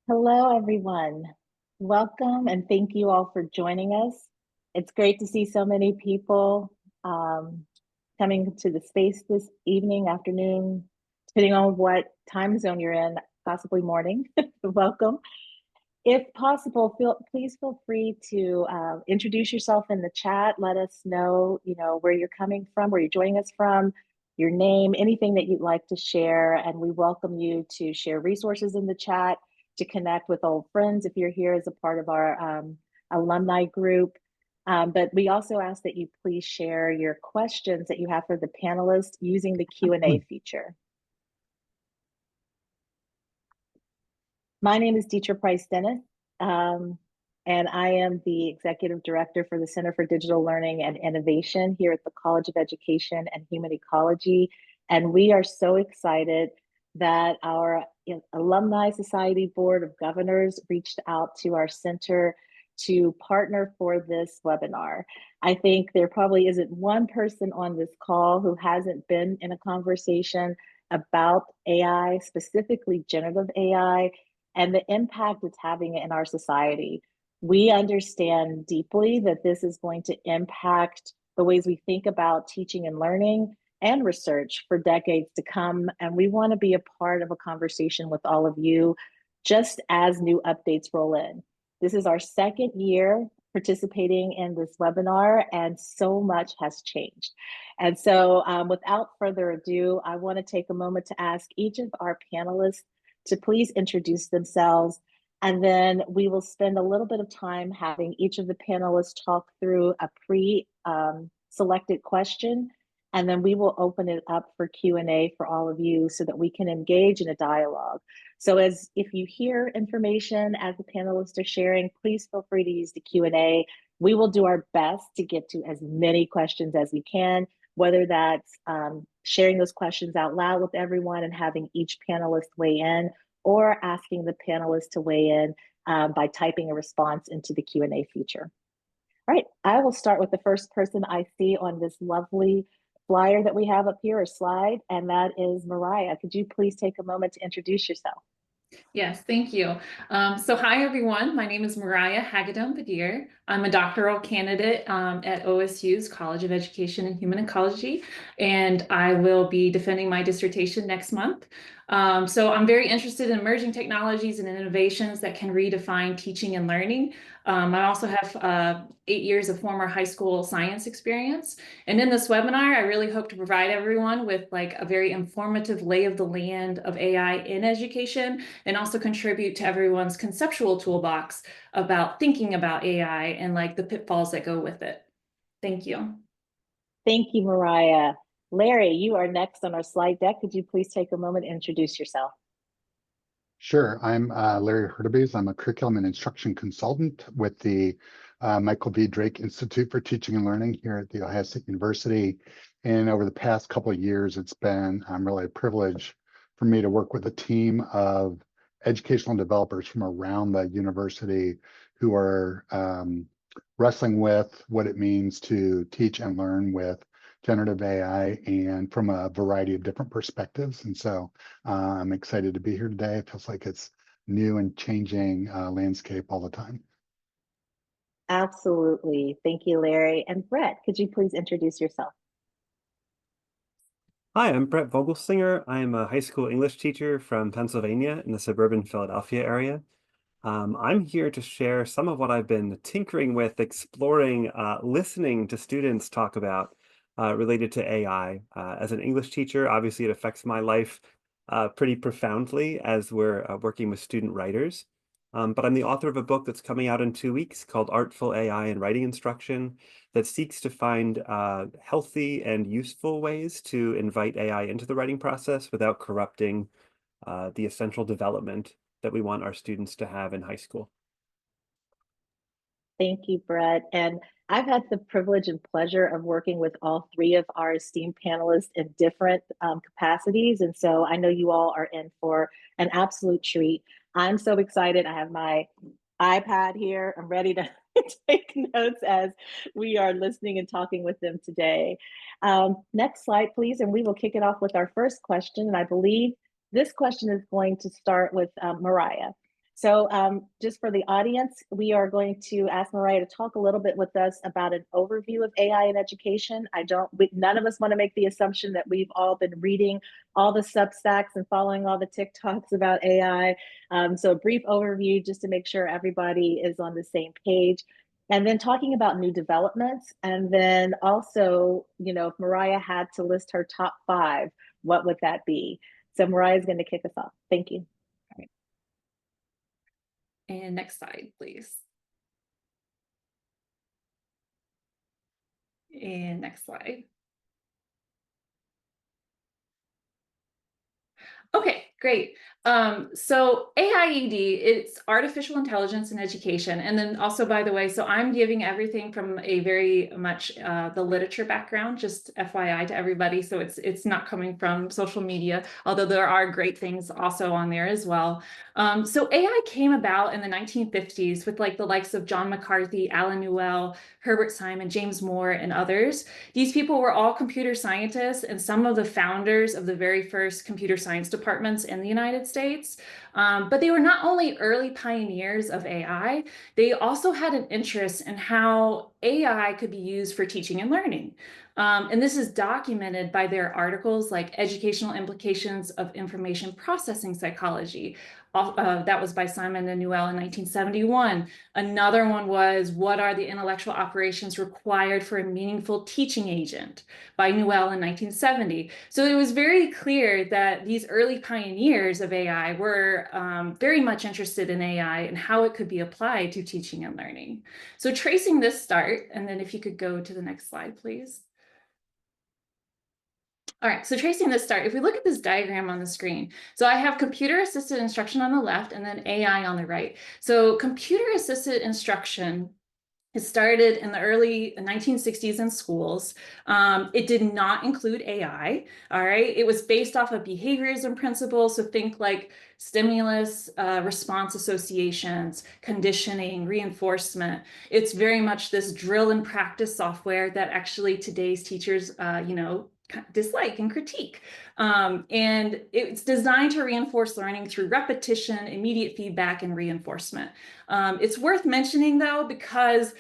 Hello, everyone. Welcome and thank you all for joining us. It's great to see so many people um, coming to the space this evening, afternoon, depending on what time zone you're in, possibly morning. Welcome. If possible, please feel free to introduce yourself in the chat. Let us know, where you're coming from, where you're joining us from, your name, anything that you'd like to share. And we welcome you to share resources in the chat, to connect with old friends if you're here as a part of our alumni group. But we also ask that you please share your questions that you have for the panelists using the Q&A feature. My name is Dietra Price Dennis, and I am the Executive Director for the Center for Digital Learning and Innovation here at the College of Education and Human Ecology. And we are so excited that our Alumni Society Board of Governors reached out to our center to partner for this webinar. I think there probably isn't one person on this call who hasn't been in a conversation about AI, specifically generative AI, and the impact it's having in our society. We understand deeply that this is going to impact the ways we think about teaching and learning and research for decades to come. And we want to be a part of a conversation with all of you just as new updates roll in. This is our second year participating in this webinar, and so much has changed. And so without further ado, I want to take a moment to ask each of our panelists to please introduce themselves. And then we will spend a little bit of time having each of the panelists talk through a pre-selected question. And then we will open it up for Q&A for all of you so that we can engage in a dialogue. So if you hear information as the panelists are sharing, please feel free to use the Q&A. We will do our best to get to as many questions as we can, whether that's sharing those questions out loud with everyone and having each panelist weigh in, or asking the panelists to weigh in by typing a response into the Q&A feature. All right, I will start with the first person I see on this lovely flyer that we have up here, or slide, and that is Mariah. Could you please take a moment to introduce yourself? Yes, thank you. So hi, everyone. My name is Mariah Hagedorn-Badir. I'm a doctoral candidate at OSU's College of Education and Human Ecology, and I will be defending my dissertation next month. So I'm very interested in emerging technologies and innovations that can redefine teaching and learning. I also have 8 years of former high school science experience. And in this webinar, I really hope to provide everyone with like a very informative lay of the land of AI in education, and also contribute to everyone's conceptual toolbox about thinking about AI and like the pitfalls that go with it. Thank you. Thank you, Mariah. Larry, you are next on our slide deck. Could you please take a moment and introduce yourself? Sure. I'm Larry Hurtubise. I'm a curriculum and instruction consultant with the Michael V. Drake Institute for Teaching and Learning here at The Ohio State University. And over the past couple of years, it's been really a privilege for me to work with a team of educational developers from around the university who are wrestling with what it means to teach and learn with generative AI, and from a variety of different perspectives. And so I'm excited to be here today. It feels like it's new and changing landscape all the time. Absolutely. Thank you, Larry. And Brett, could you please introduce yourself? Hi, I'm Brett Vogelsinger. I'm a high school English teacher from Pennsylvania in the suburban Philadelphia area. I'm here to share some of what I've been tinkering with, exploring, listening to students talk about related to AI. As an English teacher, obviously it affects my life pretty profoundly as we're working with student writers. But I'm the author of a book that's coming out in 2 weeks called Artful AI in Writing Instruction, that seeks to find healthy and useful ways to invite AI into the writing process without corrupting the essential development that we want our students to have in high school. Thank you, Brett. And I've had the privilege and pleasure of working with all three of our esteemed panelists in different capacities. And so I know you all are in for an absolute treat. I'm so excited. I have my iPad here. I'm ready to take notes as we are listening and talking with them today. Next slide, please. And we will kick it off with our first question. And I believe this question is going to start with Mariah. So just for the audience, we are going to ask Mariah to talk a little bit with us about an overview of AI in education. None of us want to make the assumption that we've all been reading all the Substacks and following all the TikToks about AI. So a brief overview just to make sure everybody is on the same page. And then talking about new developments. And then also, if Mariah had to list her top 5, what would that be? So Mariah is going to kick us off. Thank you. And next slide, please. And next slide. Okay, great. So AIED, it's artificial intelligence in education. And then also, by the way, so I'm giving everything from a very much the literature background, just FYI to everybody. So it's not coming from social media, although there are great things also on there as well. So AI came about in the 1950s with like the likes of John McCarthy, Alan Newell, Herbert Simon, James Moore, and others. These people were all computer scientists and some of the founders of the very first computer science departments in the United States. But they were not only early pioneers of AI, they also had an interest in how AI could be used for teaching and learning. And this is documented by their articles like Educational Implications of Information Processing Psychology. That was by Simon and Newell in 1971. Another one was What Are the Intellectual Operations Required for a Meaningful Teaching Agent by Newell in 1970. So it was very clear that these early pioneers of AI were very much interested in AI and how it could be applied to teaching and learning. So tracing this start, and then if you could go to the next slide, please. All right, so tracing this start, if we look at this diagram on the screen, so I have computer-assisted instruction on the left and then AI on the right. So computer-assisted instruction, it started in the early 1960s in schools. It did not include AI, all right? It was based off of behaviorism principles, so think like stimulus, response associations, conditioning, reinforcement. It's very much this drill and practice software that actually today's teachers, dislike and critique. And it's designed to reinforce learning through repetition, immediate feedback, and reinforcement. It's worth mentioning, though, because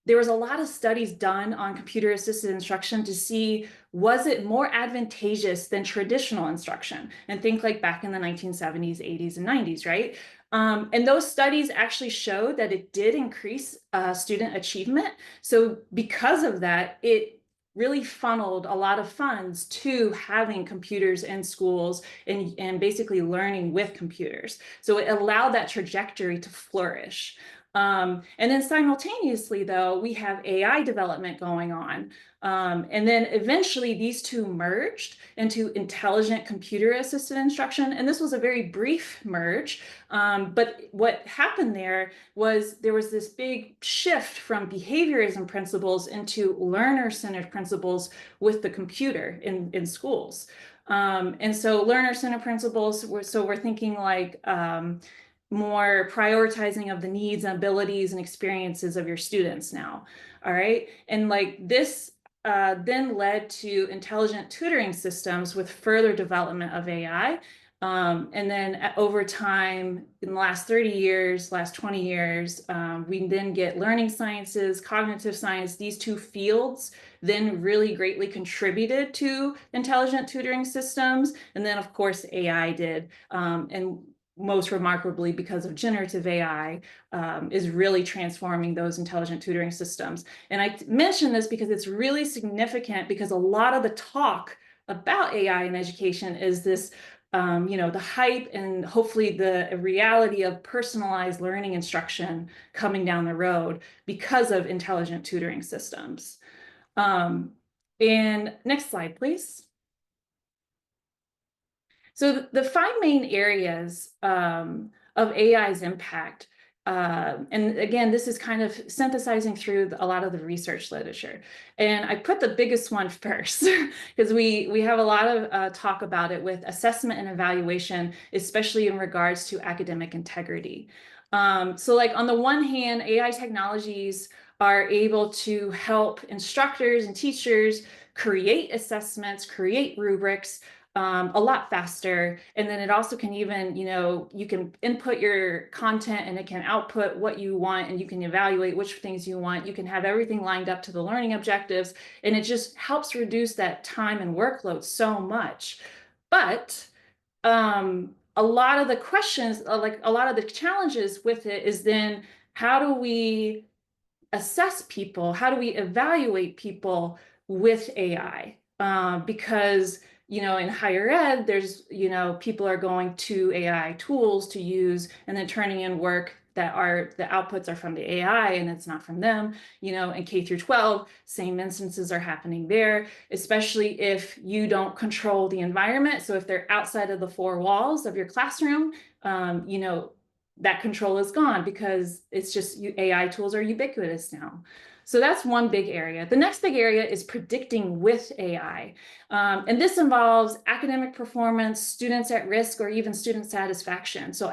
there was a lot of studies done on computer-assisted instruction to see, was it more advantageous than traditional instruction? And think like back in the 1970s, 80s, and 90s, right? And those studies actually showed that it did increase student achievement. So because of that, it really funneled a lot of funds to having computers in schools and basically learning with computers. So it allowed that trajectory to flourish. And then simultaneously, though, we have AI development going on. And then eventually these two merged into intelligent computer-assisted instruction. And this was a very brief merge. But what happened there was this big shift from behaviorism principles into learner-centered principles with the computer in schools. And so learner-centered principles, we're thinking like more prioritizing of the needs and abilities and experiences of your students now. All right. And like this then led to intelligent tutoring systems with further development of AI. And then over time, in the last 30 years, last 20 years, we then get learning sciences, cognitive science. These two fields then really greatly contributed to intelligent tutoring systems. And then, of course, AI did. And most remarkably, because of generative AI, is really transforming those intelligent tutoring systems. And I mention this because it's really significant, because a lot of the talk about AI in education is this, the hype and hopefully the reality of personalized learning instruction coming down the road because of intelligent tutoring systems. And next slide, please. So the 5 main areas of AI's impact, and again, this is kind of synthesizing through a lot of the research literature. And I put the biggest one first because we have a lot of talk about it with assessment and evaluation, especially in regards to academic integrity. So like on the one hand, AI technologies are able to help instructors and teachers create assessments, create rubrics, a lot faster. And then it also can even, you can input your content and it can output what you want, and you can evaluate which things you want. You can have everything lined up to the learning objectives, and it just helps reduce that time and workload so much. But a lot of the questions, like a lot of the challenges with it is then how do we assess people? How do we evaluate people with AI? Because, in higher ed, there's, people are going to AI tools to use and then turning in work that are, the outputs are from the AI and it's not from them. In K through 12, same instances are happening there, especially if you don't control the environment. So if they're outside of the four walls of your classroom, that control is gone because it's just AI tools are ubiquitous now. So that's one big area. The next big area is predicting with AI. And this involves academic performance, students at risk, or even student satisfaction. So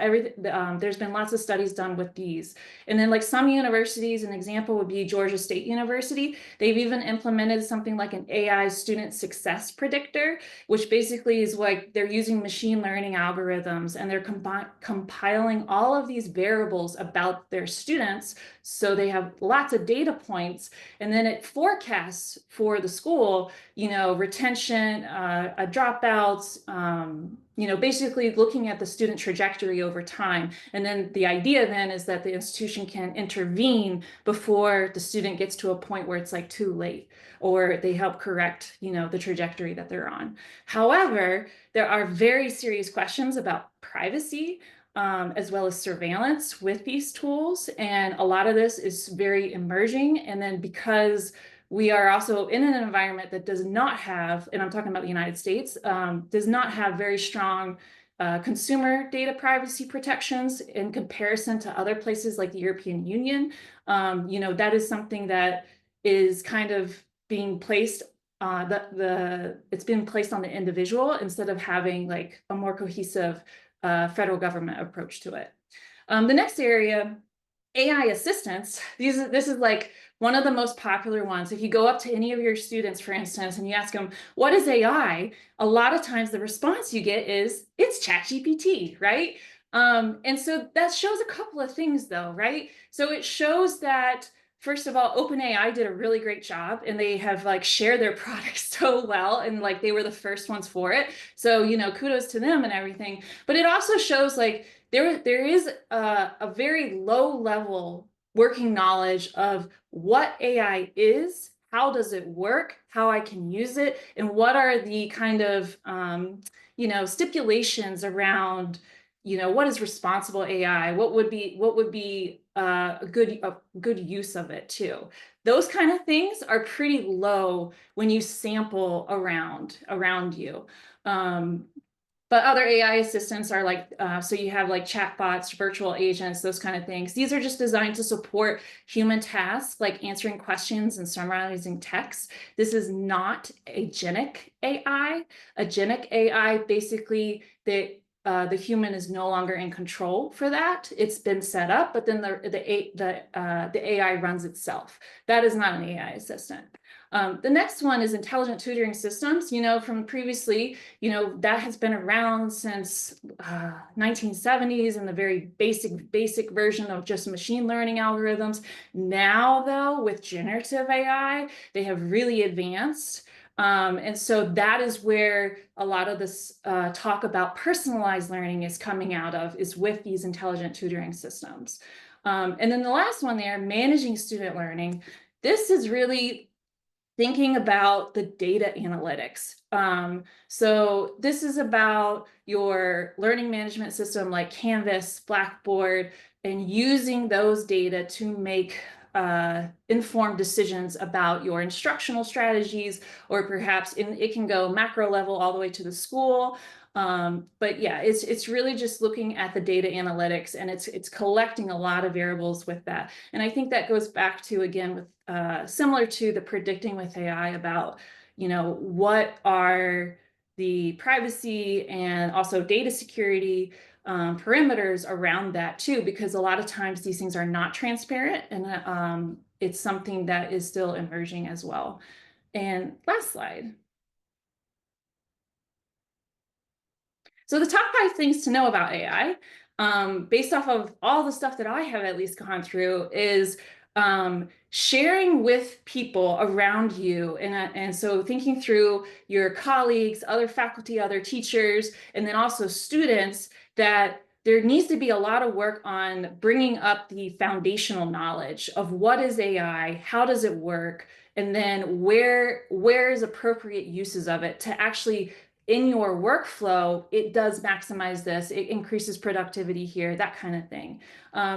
there's been lots of studies done with these. And then like some universities, an example would be Georgia State University. They've even implemented something like an AI student success predictor, which basically is like they're using machine learning algorithms and they're compiling all of these variables about their students. So they have lots of data points, and then it forecasts for the school, retention, dropouts, basically looking at the student trajectory over time. And then the idea then is that the institution can intervene before the student gets to a point where it's like too late, or they help correct, the trajectory that they're on. However, there are very serious questions about privacy, as well as surveillance with these tools. And a lot of this is very emerging. And then because we are also in an environment that does not have, and I'm talking about the United States, does not have very strong consumer data privacy protections in comparison to other places like the European Union. That is something that is kind of being placed it's been placed on the individual instead of having like a more cohesive federal government approach to it. The next area, AI assistants. This is like one of the most popular ones. If you go up to any of your students, for instance, and you ask them, what is AI? A lot of times the response you get is, it's ChatGPT, right? And so that shows a couple of things though, right? So it shows that, first of all, OpenAI did a really great job, and they have like shared their products so well, and like they were the first ones for it. So, kudos to them and everything. But it also shows like there is a very low level working knowledge of what AI is, how does it work, how I can use it, and what are the kind of stipulations around what is responsible AI, what would be a good use of it too. Those kind of things are pretty low when you sample around you. But other AI assistants are like, so you have like chatbots, virtual agents, those kind of things. These are just designed to support human tasks like answering questions and summarizing text. This is not agentic AI. Agentic AI, basically, the human is no longer in control for that. It's been set up, but then the AI runs itself. That is not an AI assistant. The next one is intelligent tutoring systems. From previously, that has been around since 1970s in the very basic version of just machine learning algorithms. Now, though, with generative AI, they have really advanced. And so that is where a lot of this talk about personalized learning is coming out of, is with these intelligent tutoring systems. And then the last one there, managing student learning. This is really thinking about the data analytics. So this is about your learning management system like Canvas, Blackboard, and using those data to make informed decisions about your instructional strategies, or perhaps it can go macro level all the way to the school. But yeah, it's really just looking at the data analytics, and it's collecting a lot of variables with that. And I think that goes back to, again, with similar to the predicting with AI about, what are the privacy and also data security perimeters around that too, because a lot of times these things are not transparent, and it's something that is still emerging as well. And last slide. So the top 5 things to know about AI, based off of all the stuff that I have at least gone through, is sharing with people around you. And so thinking through your colleagues, other faculty, other teachers, and then also students, that there needs to be a lot of work on bringing up the foundational knowledge of what is AI, how does it work, and then where is appropriate uses of it to actually in your workflow, it does maximize this, it increases productivity here, that kind of thing.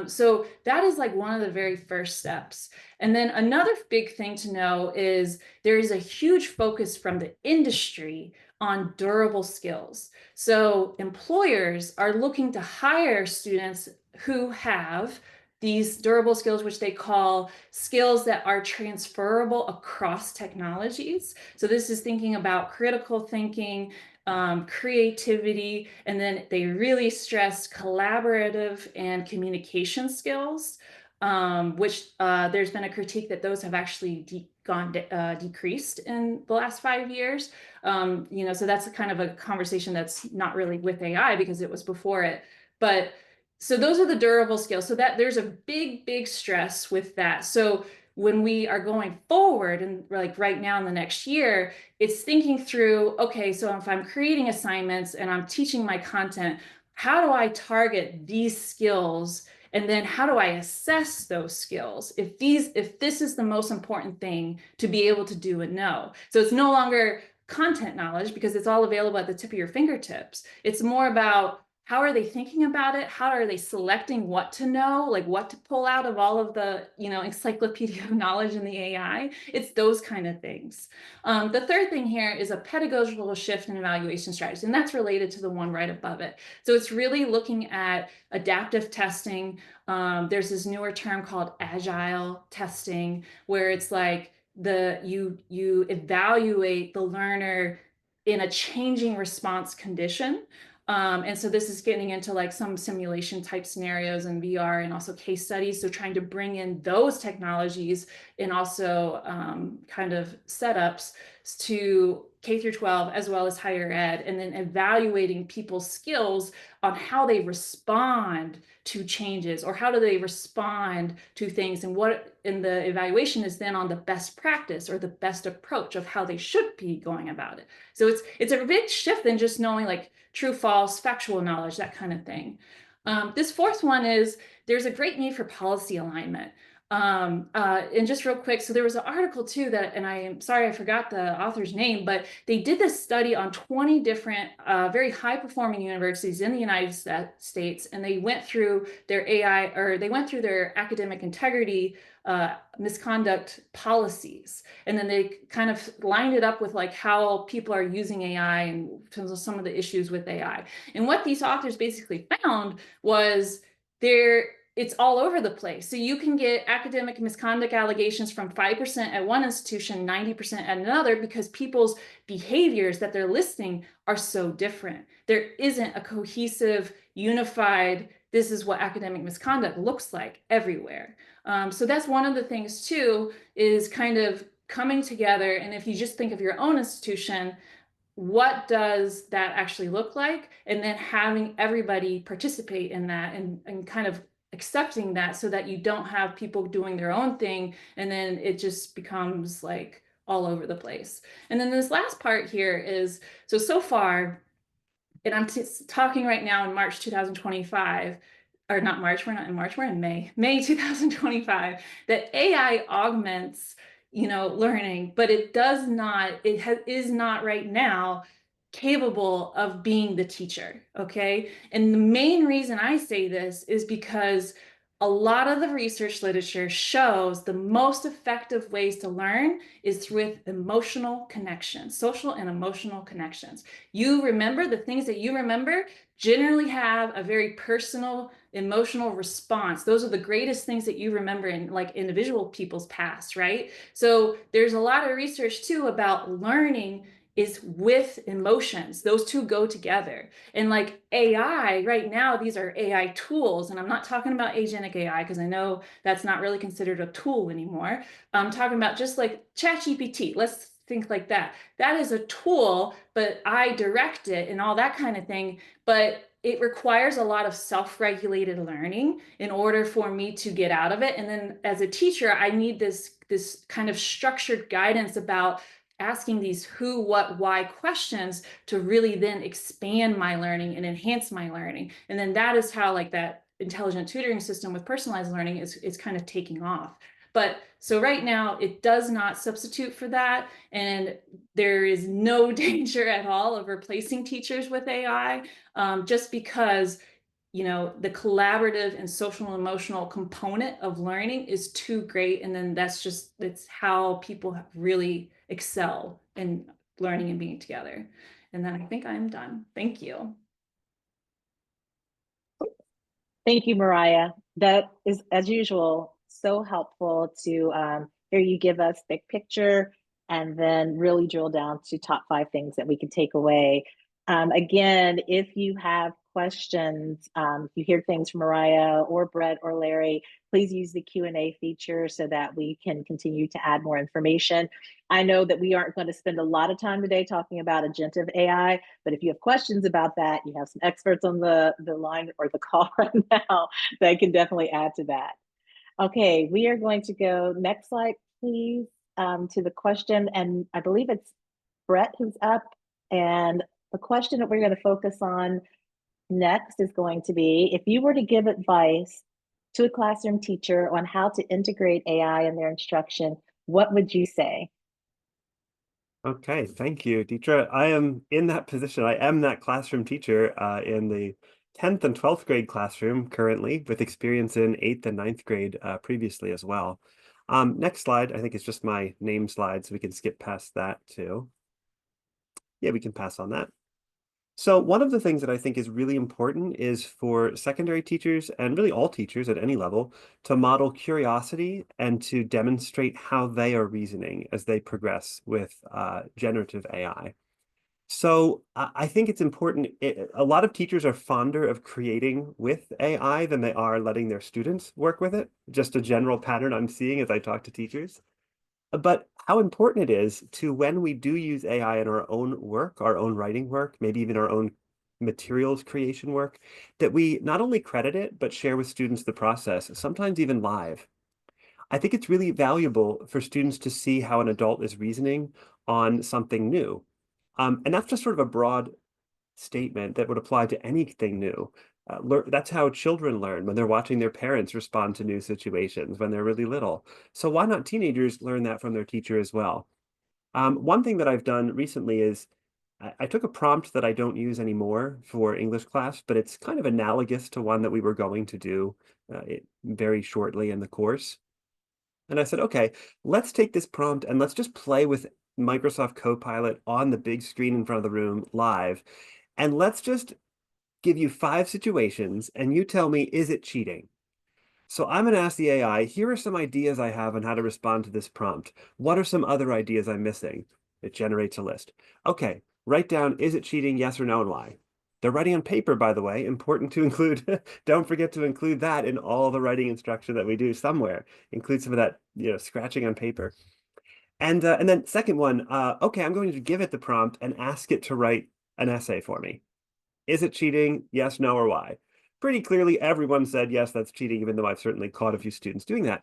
So that is like one of the very first steps. And then another big thing to know is there is a huge focus from the industry on durable skills. So employers are looking to hire students who have these durable skills, which they call skills that are transferable across technologies. So this is thinking about critical thinking, creativity, and then they really stress collaborative and communication skills, which there's been a critique that those have actually decreased in the last 5 years. So that's a kind of a conversation that's not really with AI because it was before it. But so those are the durable skills. So that there's a big stress with that. So when we are going forward and like right now in the next year, it's thinking through, okay, so if I'm creating assignments and I'm teaching my content, how do I target these skills? And then how do I assess those skills? If this is the most important thing to be able to do and know. So it's no longer content knowledge because it's all available at the tip of your fingertips. It's more about how are they thinking about it? How are they selecting what to know, like what to pull out of all of the, encyclopedia of knowledge in the AI? It's those kind of things. The third thing here is a pedagogical shift in evaluation strategy, and that's related to the one right above it. So it's really looking at adaptive testing. There's this newer term called agile testing, where it's like you evaluate the learner in a changing response condition. And so this is getting into like some simulation type scenarios and VR and also case studies. So trying to bring in those technologies and also kind of setups to K through 12 as well as higher ed, and then evaluating people's skills on how they respond to changes or how do they respond to things, and what in the evaluation is then on the best practice or the best approach of how they should be going about it. So it's a big shift than just knowing like true, false, factual knowledge, that kind of thing. This fourth one is there's a great need for policy alignment. And just real quick, so there was an article too that, and I am sorry I forgot the author's name, but they did this study on 20 different very high performing universities in the United States, and they went through their their academic integrity misconduct policies, and then they kind of lined it up with like how people are using AI and some of the issues with AI. And what these authors basically found was it's all over the place. So you can get academic misconduct allegations from 5% at one institution, 90% at another, because people's behaviors that they're listing are so different. There isn't a cohesive, unified, this is what academic misconduct looks like everywhere. So that's one of the things too, is kind of coming together. And if you just think of your own institution, what does that actually look like? And then having everybody participate in that and kind of accepting that, so that you don't have people doing their own thing and then it just becomes like all over the place. And then this last part here is, so far, and I'm talking right now in March 2025, or not March, we're not in March, we're in May 2025, that AI augments, learning, but it does not, is not right now capable of being the teacher, okay? And the main reason I say this is because a lot of the research literature shows the most effective ways to learn is with emotional connections, social and emotional connections. You remember the things that you remember generally have a very personal, emotional response. Those are the greatest things that you remember in like individual people's past, right? So there's a lot of research too about learning is with emotions. Those two go together. And like AI right now, these are AI tools. And I'm not talking about agentic AI because I know that's not really considered a tool anymore. I'm talking about just like ChatGPT. Let's think like that. That is a tool, but I direct it and all that kind of thing. But it requires a lot of self-regulated learning in order for me to get out of it. And then as a teacher, I need this kind of structured guidance about asking these who, what, why questions to really then expand my learning and enhance my learning. And then that is how like that intelligent tutoring system with personalized learning is kind of taking off. But so right now it does not substitute for that. And there is no danger at all of replacing teachers with AI, just because the collaborative and social and emotional component of learning is too great. And then that's how people really excel in learning and being together. And then I think I'm done. Thank you. Thank you, Mariah. That is, as usual, so helpful to hear you give us big picture and then really drill down to top 5 things that we can take away. Again, if you have questions, if you hear things from Mariah or Brett or Larry, please use the Q&A feature so that we can continue to add more information. I know that we aren't going to spend a lot of time today talking about agentive AI, but if you have questions about that, you have some experts on the line or the call right now that can definitely add to that. Okay, we are going to go next slide, please, to the question. And I believe it's Brett who's up. And the question that we're going to focus on next is going to be, if you were to give advice to a classroom teacher on how to integrate AI in their instruction, what would you say? Okay, thank you, Deetra. I am in that position. I am that classroom teacher in the 10th and 12th grade classroom currently, with experience in 8th and 9th grade previously as well. Next slide, I think it's just my name slide, so we can skip past that too. Yeah, we can pass on that. So one of the things that I think is really important is for secondary teachers and really all teachers at any level to model curiosity and to demonstrate how they are reasoning as they progress with generative AI. So I think it's important. A lot of teachers are fonder of creating with AI than they are letting their students work with it. Just a general pattern I'm seeing as I talk to teachers. But how important it is to, when we do use AI in our own work, our own writing work, maybe even our own materials creation work, that we not only credit it, but share with students the process, sometimes even live. I think it's really valuable for students to see how an adult is reasoning on something new. And that's just sort of a broad statement that would apply to anything new. That's how children learn, when they're watching their parents respond to new situations when they're really little. So why not teenagers learn that from their teacher as well? One thing that I've done recently is I took a prompt that I don't use anymore for English class, but it's kind of analogous to one that we were going to do very shortly in the course. And I said, okay, let's take this prompt and let's just play with Microsoft Copilot on the big screen in front of the room live. And let's just give you 5 situations and you tell me, is it cheating? So I'm going to ask the AI, here are some ideas I have on how to respond to this prompt. What are some other ideas I'm missing? It generates a list. Okay, write down, is it cheating, yes or no, and why? They're writing on paper, by the way, important to include. Don't forget to include that in all the writing instruction that we do somewhere. Include some of that, scratching on paper. And then second one, okay, I'm going to give it the prompt and ask it to write an essay for me. Is it cheating? Yes, no, or why? Pretty clearly, everyone said, yes, that's cheating, even though I've certainly caught a few students doing that.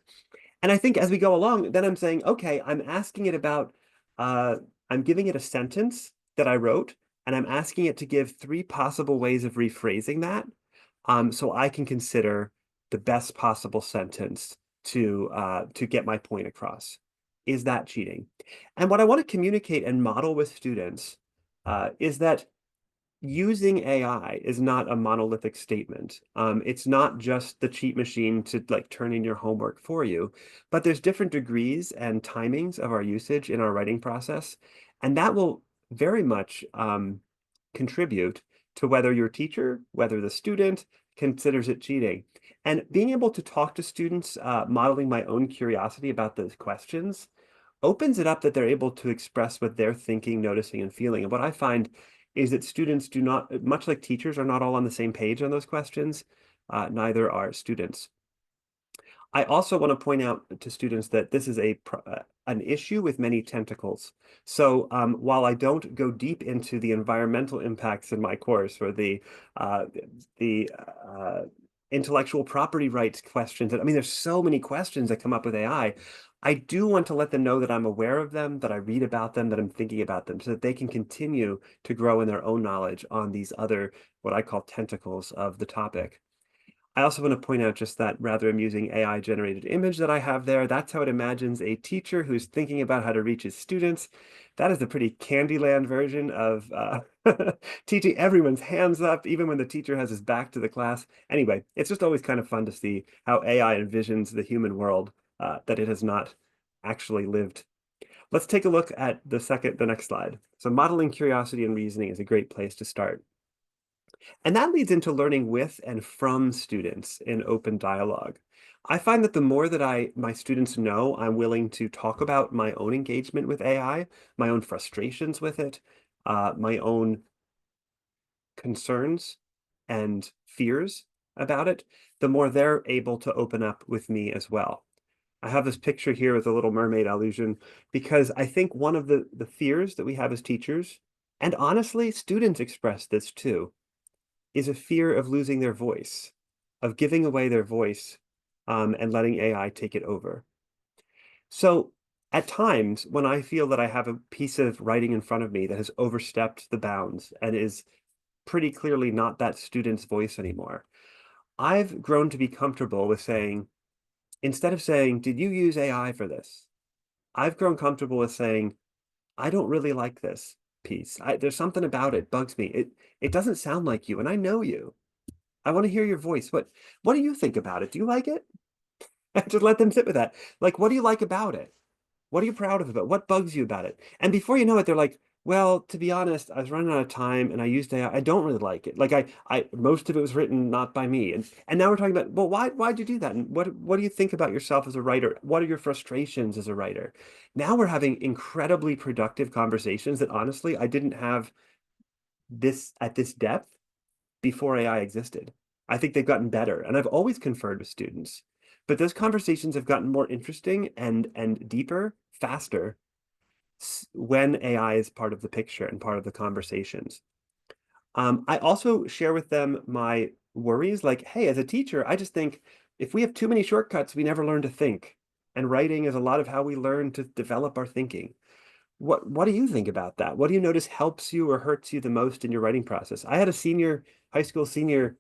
And I think as we go along, then I'm saying, okay, I'm asking it about, I'm giving it a sentence that I wrote, and I'm asking it to give 3 possible ways of rephrasing that, so I can consider the best possible sentence to get my point across. Is that cheating? And what I want to communicate and model with students is that using AI is not a monolithic statement. It's not just the cheat machine to turn in your homework for you, but there's different degrees and timings of our usage in our writing process. And that will very much contribute to whether your teacher, whether the student considers it cheating. And being able to talk to students, modeling my own curiosity about those questions, opens it up that they're able to express what they're thinking, noticing, and feeling. And what I find is that students do not, much like teachers, are not all on the same page on those questions. Neither are students. I also want to point out to students that this is a an issue with many tentacles. So while I don't go deep into the environmental impacts in my course or uh, the intellectual property rights questions, I mean, there's so many questions that come up with AI. I do want to let them know that I'm aware of them, that I read about them, that I'm thinking about them, so that they can continue to grow in their own knowledge on these other, what I call tentacles of the topic. I also want to point out just that rather amusing AI generated image that I have there. That's how it imagines a teacher who's thinking about how to reach his students. That is a pretty Candyland version of teaching everyone's hands up, even when the teacher has his back to the class. Anyway, it's just always kind of fun to see how AI envisions the human world that it has not actually lived. Let's take a look at the next slide. So modeling curiosity and reasoning is a great place to start. And that leads into learning with and from students in open dialogue. I find that the more that my students know, I'm willing to talk about my own engagement with AI, my own frustrations with it, my own concerns and fears about it, the more they're able to open up with me as well. I have this picture here with a little mermaid illusion because I think one of the fears that we have as teachers, and honestly, students express this too, is a fear of losing their voice, of giving away their voice, and letting AI take it over. So at times when I feel that I have a piece of writing in front of me that has overstepped the bounds and is pretty clearly not that student's voice anymore, I've grown to be comfortable with saying, instead of saying, did you use AI for this? I've grown comfortable with saying, I don't really like this piece. There's something about it bugs me. It doesn't sound like you, and I know you. I want to hear your voice. What do you think about it? Do you like it? Just let them sit with that. Like, what do you like about it? What are you proud of about it? What bugs you about it? And before you know it, they're like, well, to be honest, I was running out of time and I used AI. I don't really like it. Like most of it was written not by me. And now we're talking about, well, why'd you do that? And what do you think about yourself as a writer? What are your frustrations as a writer? Now we're having incredibly productive conversations that honestly, I didn't have this at this depth before AI existed. I think they've gotten better, and I've always conferred with students, but those conversations have gotten more interesting and deeper, faster when AI is part of the picture and part of the conversations. I also share with them my worries, like, hey, as a teacher, I just think if we have too many shortcuts, we never learn to think. And writing is a lot of how we learn to develop our thinking. What do you think about that? What do you notice helps you or hurts you the most in your writing process? I had a high school senior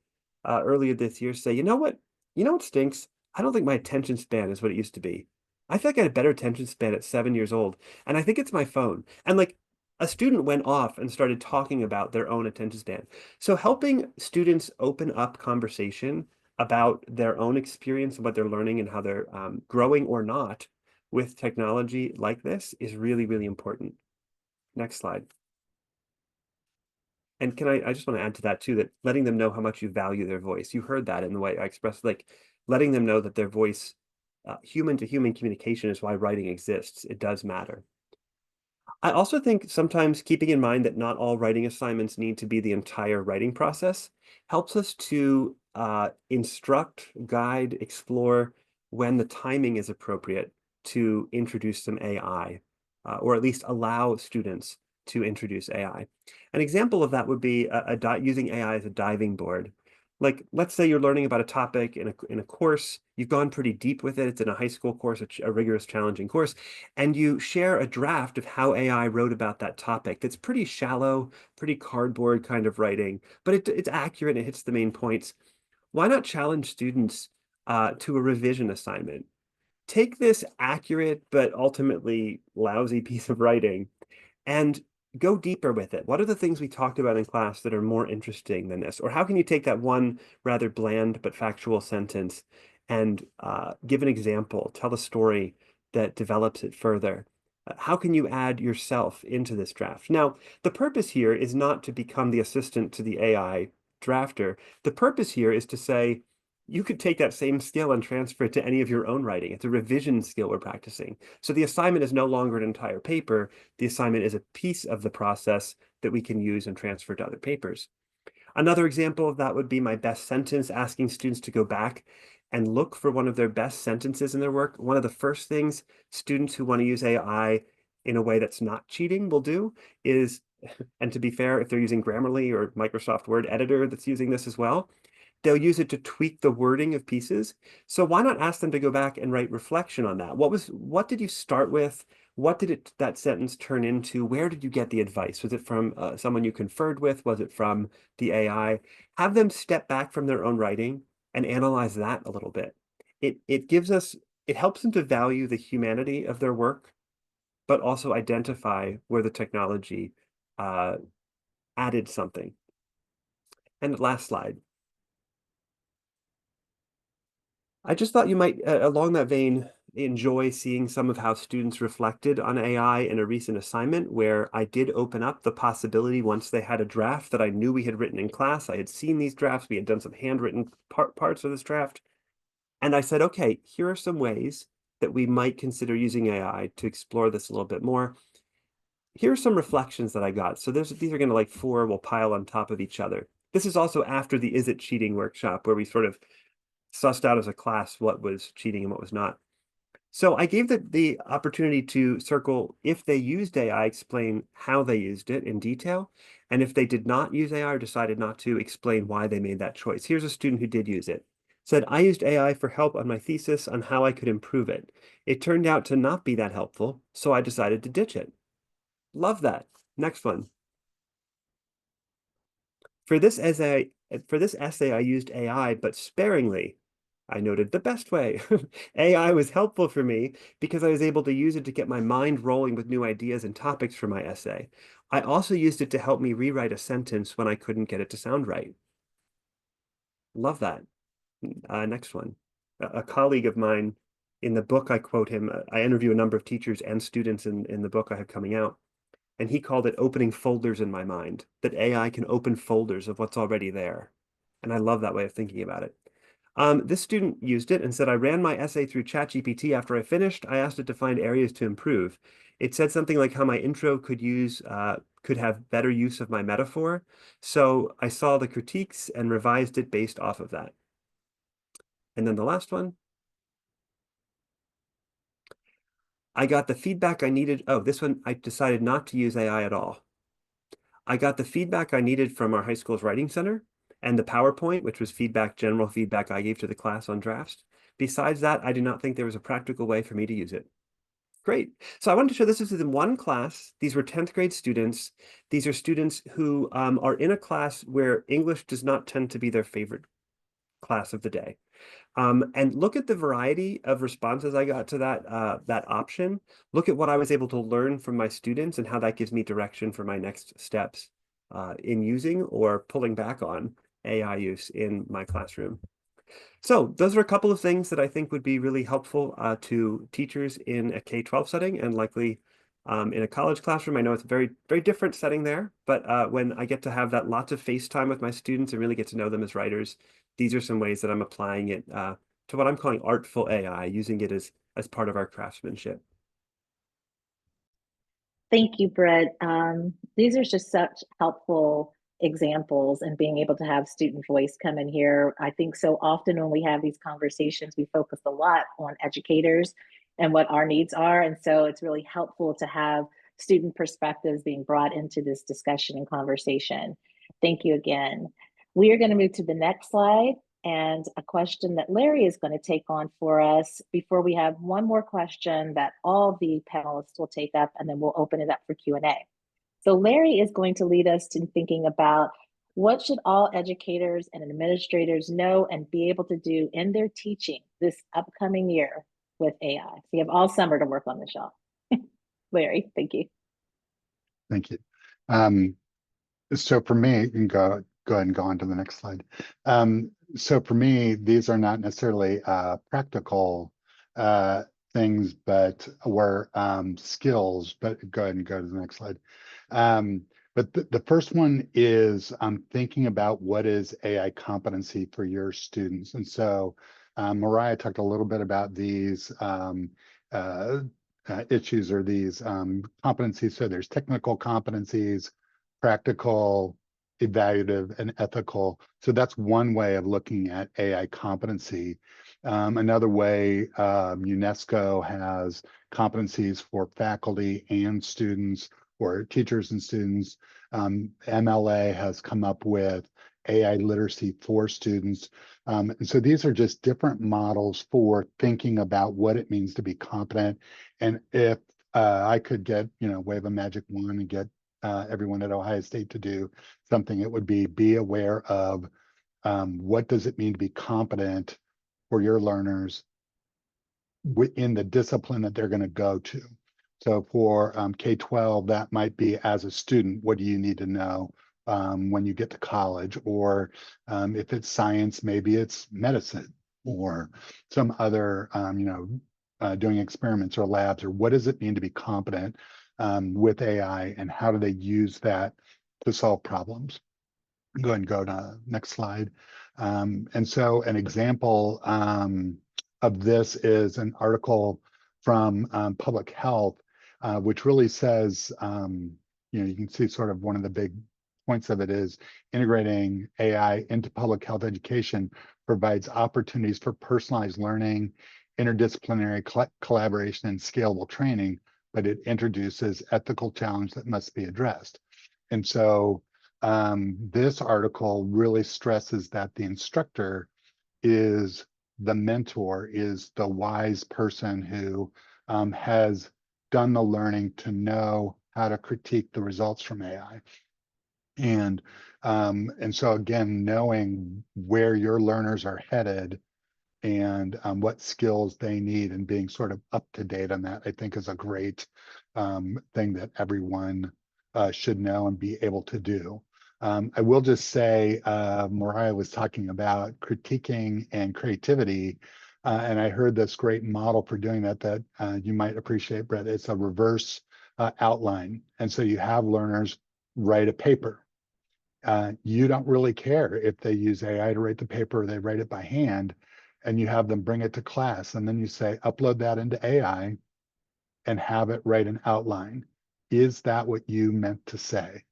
earlier this year say, you know what? You know what stinks? I don't think my attention span is what it used to be. I feel like I had a better attention span at 7 years old, and I think it's my phone. And like a student went off and started talking about their own attention span. So helping students open up conversation about their own experience and what they're learning and how they're growing or not with technology like this is really, really important. Next slide. And I just want to add to that too, that letting them know how much you value their voice. You heard that in the way I expressed, like letting them know that their voice, human to human communication is why writing exists. It does matter. I also think sometimes keeping in mind that not all writing assignments need to be the entire writing process helps us to instruct, guide, explore when the timing is appropriate to introduce some AI, or at least allow students to introduce AI. An example of that would be using AI as a diving board. Like, let's say you're learning about a topic in a course, you've gone pretty deep with it, it's in a high school course, a rigorous, challenging course, and you share a draft of how AI wrote about that topic that's pretty shallow, pretty cardboard kind of writing, but it's accurate and it hits the main points. Why not challenge students to a revision assignment? Take this accurate but ultimately lousy piece of writing and go deeper with it. What are the things we talked about in class that are more interesting than this? Or how can you take that one rather bland but factual sentence and give an example, tell a story that develops it further? How can you add yourself into this draft? Now, the purpose here is not to become the assistant to the AI drafter. The purpose here is to say, you could take that same skill and transfer it to any of your own writing. It's a revision skill we're practicing. So the assignment is no longer an entire paper. The assignment is a piece of the process that we can use and transfer to other papers. Another example of that would be my best sentence, asking students to go back and look for one of their best sentences in their work, one of the first things students who want to use AI in a way that's not cheating will do is, and to be fair, if they're using Grammarly or Microsoft Word Editor that's using this as well, they'll use it to tweak the wording of pieces. So why not ask them to go back and write reflection on that? What did you start with? What did that sentence turn into? Where did you get the advice? Was it from someone you conferred with? Was it from the AI? Have them step back from their own writing and analyze that a little bit. It helps them to value the humanity of their work, but also identify where the technology added something. And last slide. I just thought you might, along that vein, enjoy seeing some of how students reflected on AI in a recent assignment where I did open up the possibility once they had a draft that I knew we had written in class. I had seen these drafts. We had done some handwritten parts of this draft. And I said, okay, here are some ways that we might consider using AI to explore this a little bit more. Here are some reflections that I got. So these are going to like 4 will pile on top of each other. This is also after the Is It Cheating workshop where we sort of sussed out as a class what was cheating and what was not. So I gave the opportunity to circle if they used AI, explain how they used it in detail. And if they did not use AI or decided not to, explain why they made that choice. Here's a student who did use it. Said, I used AI for help on my thesis on how I could improve it. It turned out to not be that helpful, so I decided to ditch it. Love that. Next one. For this essay, I used AI, but sparingly. I noted the best way. AI was helpful for me because I was able to use it to get my mind rolling with new ideas and topics for my essay. I also used it to help me rewrite a sentence when I couldn't get it to sound right. Love that. Next one. A colleague of mine, in the book, I quote him. I interview a number of teachers and students in the book I have coming out. And he called it opening folders in my mind, that AI can open folders of what's already there. And I love that way of thinking about it. This student used it and said, I ran my essay through ChatGPT after I finished. I asked it to find areas to improve. It said something like how my intro could have better use of my metaphor. So I saw the critiques and revised it based off of that. And then the last one. I got the feedback I needed. Oh, this one, I decided not to use AI at all. I got the feedback I needed from our high school's writing center and the PowerPoint, which was general feedback I gave to the class on drafts. Besides that, I do not think there was a practical way for me to use it. Great. So I wanted to show this is in one class. These were 10th grade students. These are students who are in a class where English does not tend to be their favorite class of the day. And look at the variety of responses I got to that option. Look at what I was able to learn from my students and how that gives me direction for my next steps in using or pulling back on AI use in my classroom. So those are a couple of things that I think would be really helpful to teachers in a K-12 setting and likely in a college classroom. I know it's a very, very different setting there, but when I get to have that lots of face time with my students and really get to know them as writers, these are some ways that I'm applying it to what I'm calling artful AI, using it as part of our craftsmanship. Thank you, Brett. These are just such helpful examples and being able to have student voice come in here. I think so often when we have these conversations, we focus a lot on educators and what our needs are. And so it's really helpful to have student perspectives being brought into this discussion and conversation. Thank you again. We are going to move to the next slide and a question that Larry is going to take on for us before we have one more question that all the panelists will take up, and then we'll open it up for Q&A. So Larry is going to lead us to thinking about what should all educators and administrators know and be able to do in their teaching this upcoming year with AI. So you have all summer to work on this, y'all. Larry, thank you. Thank you. So for me, you can go ahead and go on to the next slide. So for me, these are not necessarily practical things, but were skills, but go ahead and go to the next slide. But the first one is thinking about what is AI competency for your students. And so Mariah talked a little bit about these issues or these competencies. So there's technical competencies, practical, evaluative, and ethical. So that's one way of looking at AI competency. Another way, UNESCO has competencies for faculty and students, or teachers and students. MLA has come up with AI literacy for students. And so these are just different models for thinking about what it means to be competent. And if I could get, wave a magic wand and get everyone at Ohio State to do something, it would be aware of what does it mean to be competent for your learners in the discipline that they're going to go to. So for K-12, that might be as a student, what do you need to know when you get to college? Or if it's science, maybe it's medicine or some other, doing experiments or labs, or what does it mean to be competent with AI, and how do they use that to solve problems? Go ahead and go to next slide. And so an example of this is an article from Public Health, which really says, you can see sort of one of the big points of it is integrating AI into public health education provides opportunities for personalized learning, interdisciplinary collaboration, and scalable training, but it introduces ethical challenges that must be addressed. And so this article really stresses that the instructor is the mentor, is the wise person who has done the learning to know how to critique the results from AI. And so again, knowing where your learners are headed and what skills they need and being sort of up to date on that, I think is a great thing that everyone should know and be able to do. I will just say, Mariah was talking about critiquing and creativity, and I heard this great model for doing that you might appreciate, Brett. It's a reverse outline. And so you have learners write a paper. You don't really care if they use AI to write the paper or they write it by hand, and you have them bring it to class. And then you say, upload that into AI and have it write an outline. Is that what you meant to say?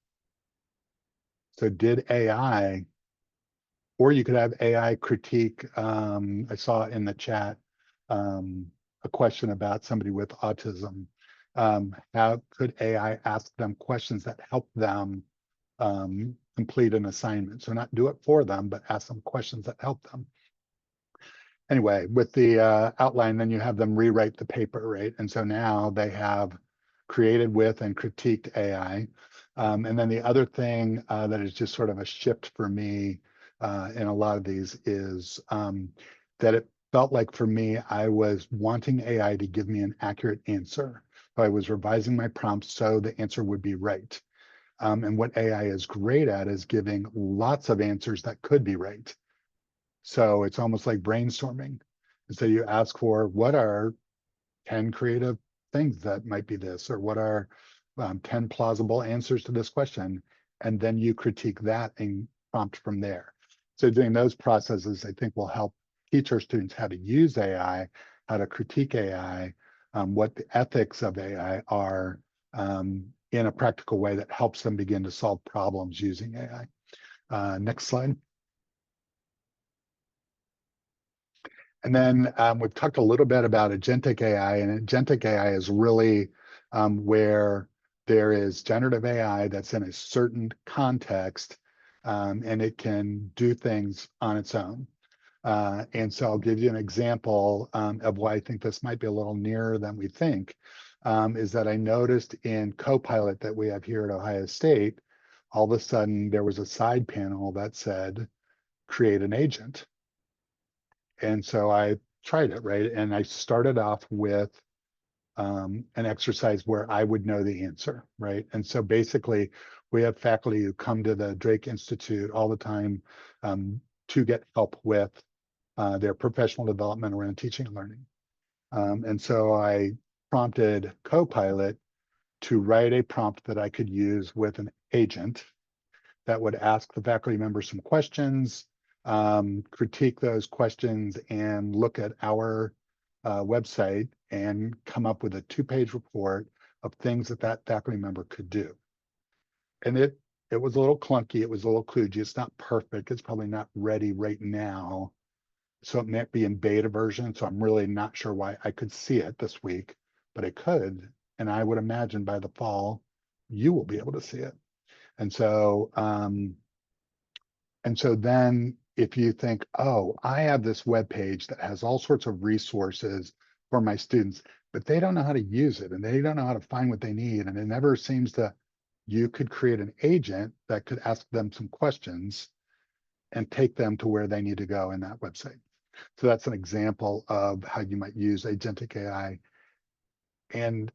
So did AI, or you could have AI critique. I saw in the chat a question about somebody with autism. How could AI ask them questions that help them complete an assignment? So not do it for them, but ask them questions that help them. Anyway, with the outline, then you have them rewrite the paper, right? And so now they have created with and critiqued AI. And then the other thing that is just sort of a shift for me in a lot of these is that it felt like for me, I was wanting AI to give me an accurate answer. So I was revising my prompts so the answer would be right. And what AI is great at is giving lots of answers that could be right. So it's almost like brainstorming. And so you ask for, what are 10 creative things that might be this, or what are 10 plausible answers to this question? And then you critique that and prompt from there. So doing those processes, I think, will help teach our students how to use AI, how to critique AI, what the ethics of AI are in a practical way that helps them begin to solve problems using AI. Next slide. And then we've talked a little bit about agentic AI, and agentic AI is really where there is generative AI that's in a certain context, and it can do things on its own. And so I'll give you an example of why I think this might be a little nearer than we think, is that I noticed in Copilot that we have here at Ohio State, all of a sudden there was a side panel that said, create an agent. And so I tried it, right? And I started off with an exercise where I would know the answer, right? And so basically, we have faculty who come to the Drake Institute all the time to get help with their professional development around teaching and learning. And so I prompted Copilot to write a prompt that I could use with an agent that would ask the faculty members some questions, critique those questions, and look at our website and come up with a 2-page report of things that faculty member could do. And it was a little clunky, it was a little kludgy, it's not perfect, it's probably not ready right now So it might be in beta version. So I'm really not sure why I could see it this week, but it could. And I would imagine by the fall, you will be able to see it. And so, then if you think, oh, I have this web page that has all sorts of resources for my students, but they don't know how to use it and they don't know how to find what they need. And it never seems to, you could create an agent that could ask them some questions and take them to where they need to go in that website. So that's an example of how you might use agentic AI. And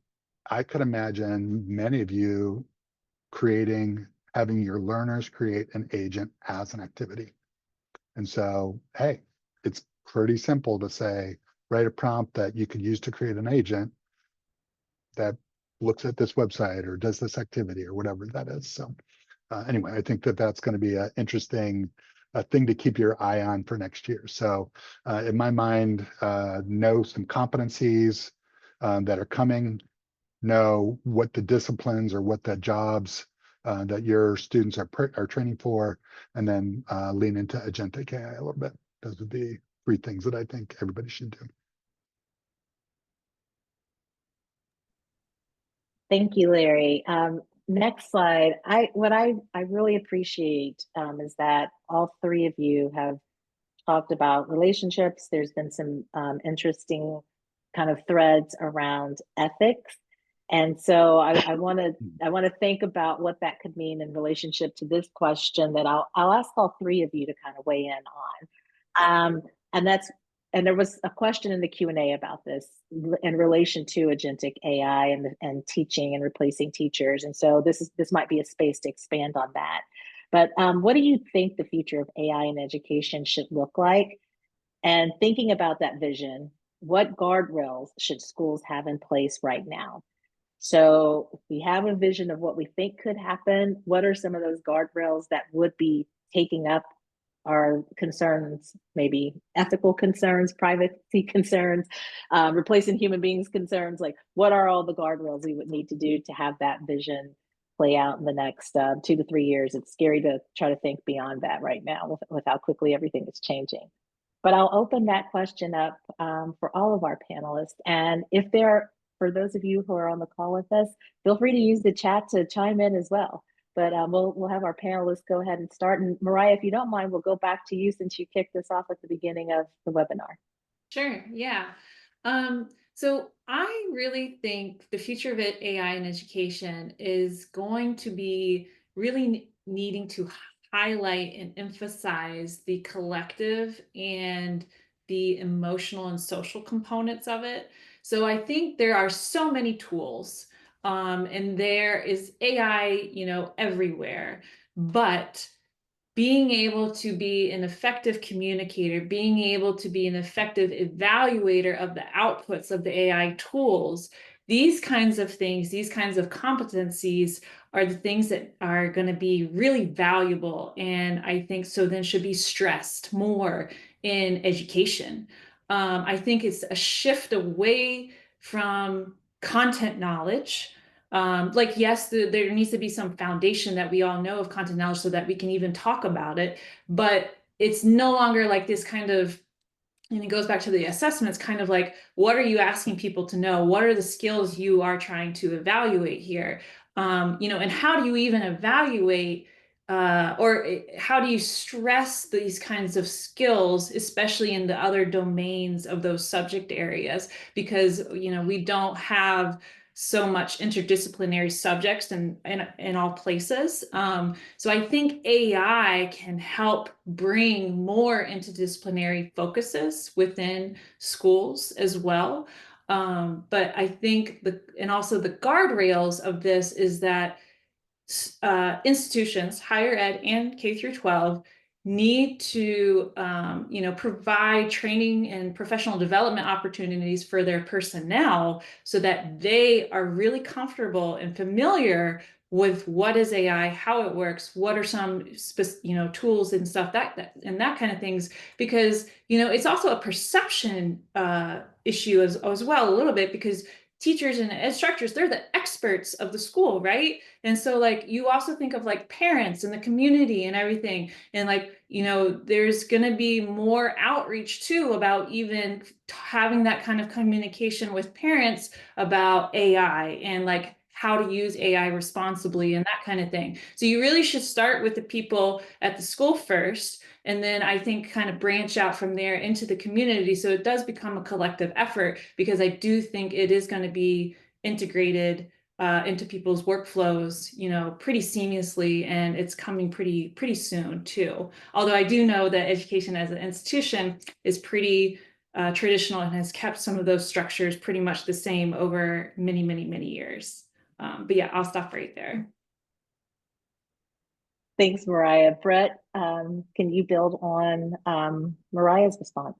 I could imagine many of you having your learners create an agent as an activity. And so, hey, it's pretty simple to say, write a prompt that you could use to create an agent that looks at this website or does this activity or whatever that is. So anyway, I think that that's going to be an interesting thing to keep your eye on for next year. So in my mind, know some competencies that are coming, know what the disciplines or what the jobs that your students are training for, and then lean into agentic AI a little bit. Those would be 3 things that I think everybody should do. Thank you, Larry. Next slide. What I really appreciate is that all 3 of you have talked about relationships. There's been some interesting kind of threads around ethics. And so I want to think about what that could mean in relationship to this question that I'll ask all 3 of you to kind of weigh in on. And there was a question in the Q&A about this in relation to agentic AI and teaching and replacing teachers. And so this might be a space to expand on that. But what do you think the future of AI in education should look like? And thinking about that vision, what guardrails should schools have in place right now? So if we have a vision of what we think could happen, what are some of those guardrails that would be taking up our concerns, maybe ethical concerns, privacy concerns, replacing human beings concerns? Like, what are all the guardrails we would need to do to have that vision play out in the next 2 to 3 years? It's scary to try to think beyond that right now with how quickly everything is changing. But I'll open that question up for all of our panelists. And if for those of you who are on the call with us, feel free to use the chat to chime in as well. But we'll have our panelists go ahead and start. And Mariah, if you don't mind, we'll go back to you since you kicked us off at the beginning of the webinar. Sure, yeah. So I really think the future of AI in education is going to be really needing to highlight and emphasize the collective and the emotional and social components of it. So I think there are so many tools, and there is AI, everywhere, but being able to be an effective communicator, being able to be an effective evaluator of the outputs of the AI tools, these kinds of things, these kinds of competencies are the things that are going to be really valuable. And I think so then should be stressed more in education. I think it's a shift away from content knowledge. Yes, there needs to be some foundation that we all know of content knowledge so that we can even talk about it, but it's no longer like this kind of, and it goes back to the assessments, kind of like, what are you asking people to know? What are the skills you are trying to evaluate here? And how do you even evaluate or how do you stress these kinds of skills, especially in the other domains of those subject areas? Because, we don't have so much interdisciplinary subjects in all places. So I think AI can help bring more interdisciplinary focuses within schools as well. But I think and also the guardrails of this is that institutions, higher ed and K through 12, need to provide training and professional development opportunities for their personnel so that they are really comfortable and familiar with what is AI, how it works, what are some tools and stuff and that kind of things, because it's also a perception issue as well a little bit, because teachers and instructors, they're the experts of the school, right? And so like you also think of like parents and the community and everything. And like, there's going to be more outreach too about even having that kind of communication with parents about AI and like how to use AI responsibly and that kind of thing. So you really should start with the people at the school first, and then I think kind of branch out from there into the community. So it does become a collective effort, because I do think it is going to be integrated into people's workflows, pretty seamlessly, and it's coming pretty soon too. Although I do know that education as an institution is pretty traditional and has kept some of those structures pretty much the same over many, many, many years. But yeah, I'll stop right there. Thanks, Mariah. Brett, can you build on Mariah's response?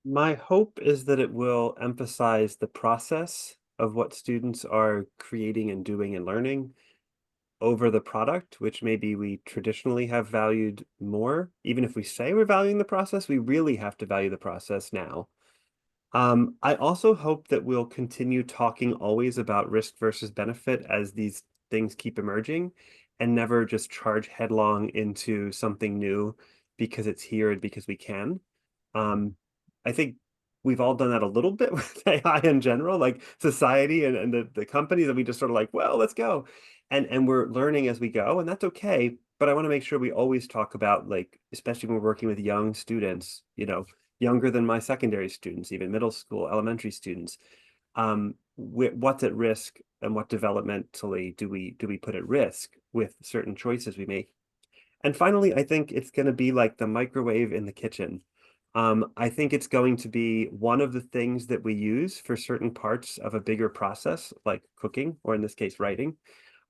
My hope is that it will emphasize the process of what students are creating and doing and learning over the product, which maybe we traditionally have valued more. Even if we say we're valuing the process, we really have to value the process now. I also hope that we'll continue talking always about risk versus benefit as these things keep emerging, and never just charge headlong into something new because it's here and because we can. I think we've all done that a little bit with AI in general, like society and the companies, that we just sort of like, well, let's go. And we're learning as we go, and that's okay. But I want to make sure we always talk about, like, especially when we're working with young students, younger than my secondary students, even middle school, elementary students, what's at risk and what developmentally do we put at risk with certain choices we make. And finally, I think it's going to be like the microwave in the kitchen. I think it's going to be one of the things that we use for certain parts of a bigger process, like cooking, or in this case, writing.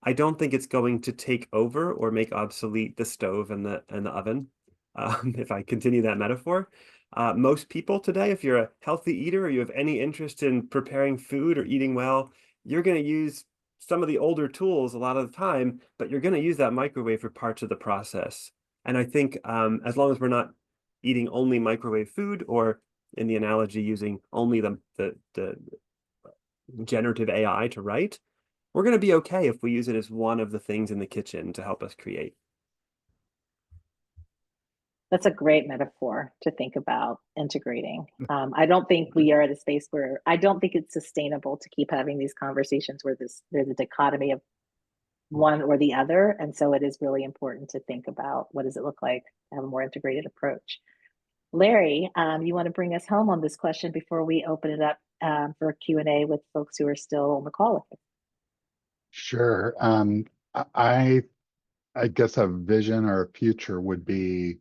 I don't think it's going to take over or make obsolete the stove and the oven, if I continue that metaphor. Most people today, if you're a healthy eater or you have any interest in preparing food or eating well, you're going to use some of the older tools a lot of the time, but you're going to use that microwave for parts of the process. And I think as long as we're not eating only microwave food, or in the analogy, using only the generative AI to write, we're going to be okay if we use it as one of the things in the kitchen to help us create. That's a great metaphor to think about integrating. I don't think we are at a space where I don't think it's sustainable to keep having these conversations where there's a dichotomy of one or the other. And so it is really important to think about what does it look like to have a more integrated approach. Larry, you want to bring us home on this question before we open it up for Q&A with folks who are still on the call with us? Sure. I guess a vision or a future would be,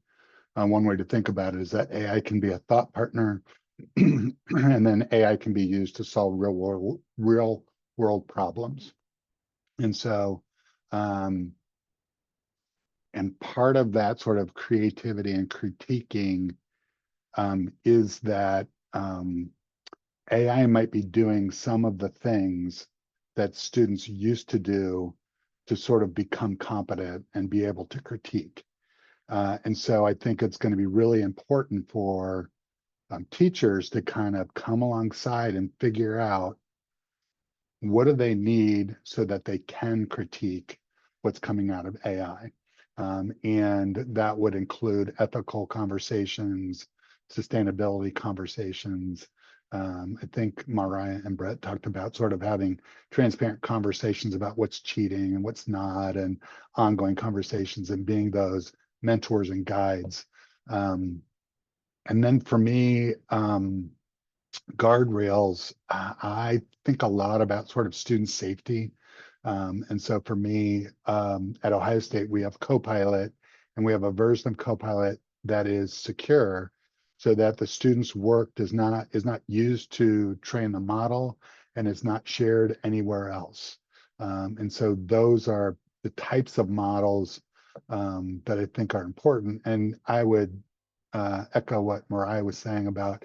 one way to think about it is that AI can be a thought partner, and then AI can be used to solve real world problems. And so, and part of that sort of creativity and critiquing is that AI might be doing some of the things that students used to do to sort of become competent and be able to critique. And so I think it's going to be really important for teachers to kind of come alongside and figure out what do they need so that they can critique what's coming out of AI. And that would include ethical conversations, sustainability conversations. I think Mariah and Brett talked about sort of having transparent conversations about what's cheating and what's not, and ongoing conversations, and being those mentors and guides. And then for me, guardrails, I think a lot about sort of student safety. And so for me, at Ohio State, we have Copilot, and we have a version of Copilot that is secure, so that the student's work is not used to train the model, and is not shared anywhere else. And so those are the types of models that I think are important. And I would echo what Mariah was saying about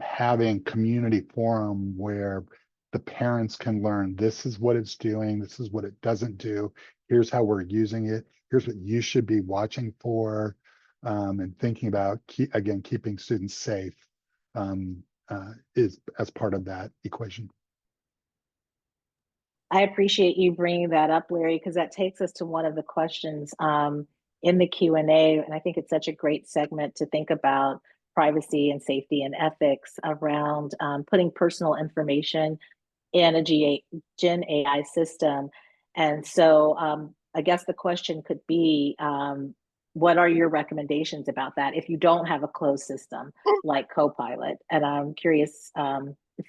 having community forum where the parents can learn, this is what it's doing, this is what it doesn't do, here's how we're using it, here's what you should be watching for, and thinking about, keeping students safe is as part of that equation. I appreciate you bringing that up, Larry, because that takes us to one of the questions in the Q&A, and I think it's such a great segment to think about privacy and safety and ethics around putting personal information in a Gen AI system. And so I guess the question could be, what are your recommendations about that if you don't have a closed system like Copilot? And I'm curious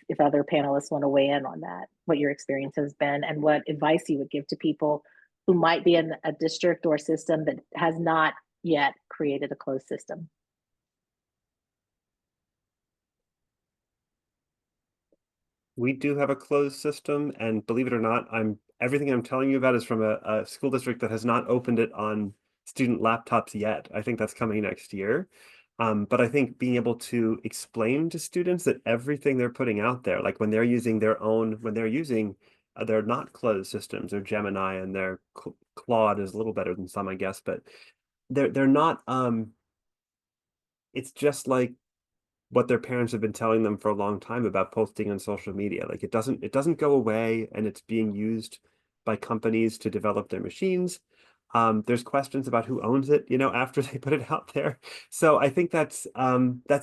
if other panelists want to weigh in on that, what your experience has been and what advice you would give to people who might be in a district or system that has not yet created a closed system. We do have a closed system, and believe it or not, everything I'm telling you about is from a school district that has not opened it on student laptops yet. I think that's coming next year. But I think being able to explain to students that everything they're putting out there, like when they're using they're not closed systems, they're Gemini and their Claude is a little better than some, I guess, but they're not. It's just like what their parents have been telling them for a long time about posting on social media. Like it doesn't go away, and it's being used by companies to develop their machines. There's questions about who owns it, after they put it out there. So I think that's